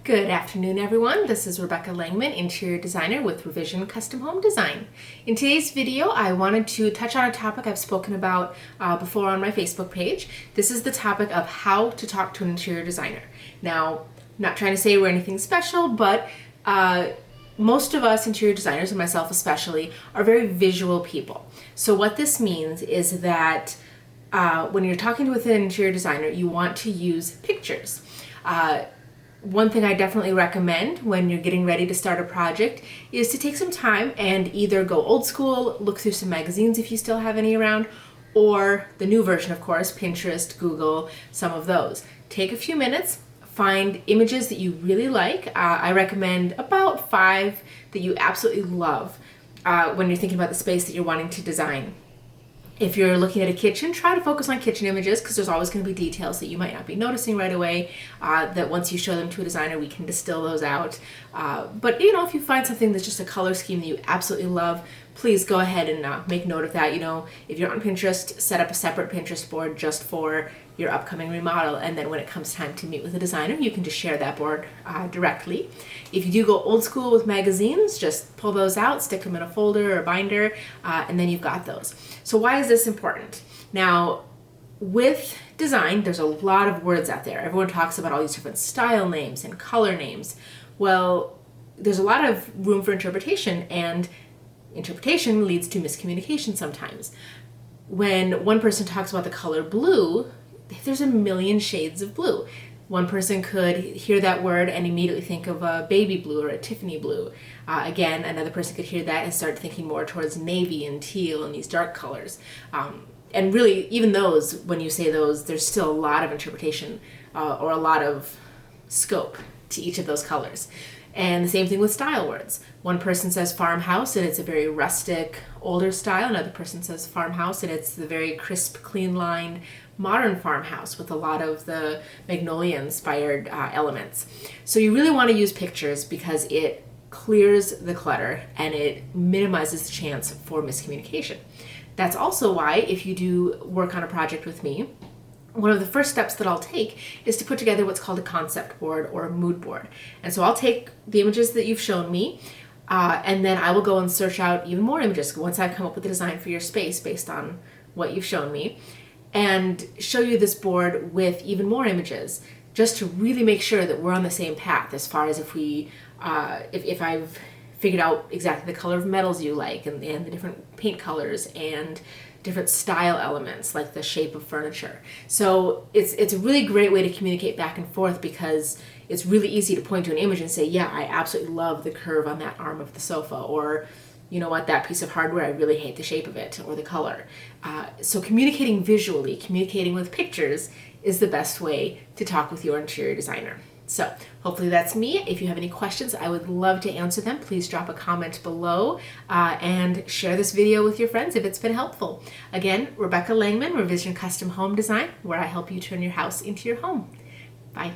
Good afternoon, everyone. This is Rebecca Langman, interior designer with Revision Custom Home Design. In today's video, I wanted to touch on a topic I've spoken about before on my Facebook page. This is the topic of how to talk to an interior designer. Now, not trying to say we're anything special, but most of us interior designers, and myself especially, are very visual people. So what this means is that when you're talking with an interior designer, you want to use pictures. One thing I definitely recommend when you're getting ready to start a project is to take some time and either go old school, look through some magazines if you still have any around, or the new version, of course, Pinterest, Google, some of those. Take a few minutes, find images that you really like. I recommend about 5 that you absolutely love when you're thinking about the space that you're wanting to design. If you're looking at a kitchen, try to focus on kitchen images because there's always going to be details that you might not be noticing right away that once you show them to a designer, we can distill those out. But if you find something that's just a color scheme that you absolutely love, please go ahead and make note of that. If you're on Pinterest, set up a separate Pinterest board just for your upcoming remodel, and then when it comes time to meet with a designer, you can just share that board directly. If you do go old school with magazines, just pull those out, stick them in a folder or binder, and then you've got those. So why is this important? Now, with design, there's a lot of words out there. Everyone talks about all these different style names and color names. Well, there's a lot of room for interpretation, and interpretation leads to miscommunication sometimes. When one person talks about the color blue, there's a million shades of blue. One person could hear that word and immediately think of a baby blue or a Tiffany blue. Again, another person could hear that and start thinking more towards navy and teal and these dark colors. And really, even those, when you say those, there's still a lot of interpretation or a lot of scope to each of those colors. And the same thing with style words. One person says farmhouse and it's a very rustic, older style. Another person says farmhouse and it's the very crisp, clean lined, modern farmhouse with a lot of the Magnolia-inspired elements. So you really want to use pictures because it clears the clutter and it minimizes the chance for miscommunication. That's also why if you do work on a project with me, one of the first steps that I'll take is to put together what's called a concept board or a mood board. And so I'll take the images that you've shown me, and then I will go and search out even more images once I've come up with a design for your space based on what you've shown me, and show you this board with even more images, just to really make sure that we're on the same path as far as if I've figured out exactly the color of metals you like and the different paint colors and different style elements like the shape of furniture. So it's a really great way to communicate back and forth because it's really easy to point to an image and say, yeah, I absolutely love the curve on that arm of the sofa, or you know what, that piece of hardware, I really hate the shape of it or the color. So communicating visually, communicating with pictures is the best way to talk with your interior designer. So hopefully that's me. If you have any questions, I would love to answer them. Please drop a comment below and share this video with your friends if it's been helpful. Again, Rebecca Langman, Revision Custom Home Design, where I help you turn your house into your home. Bye.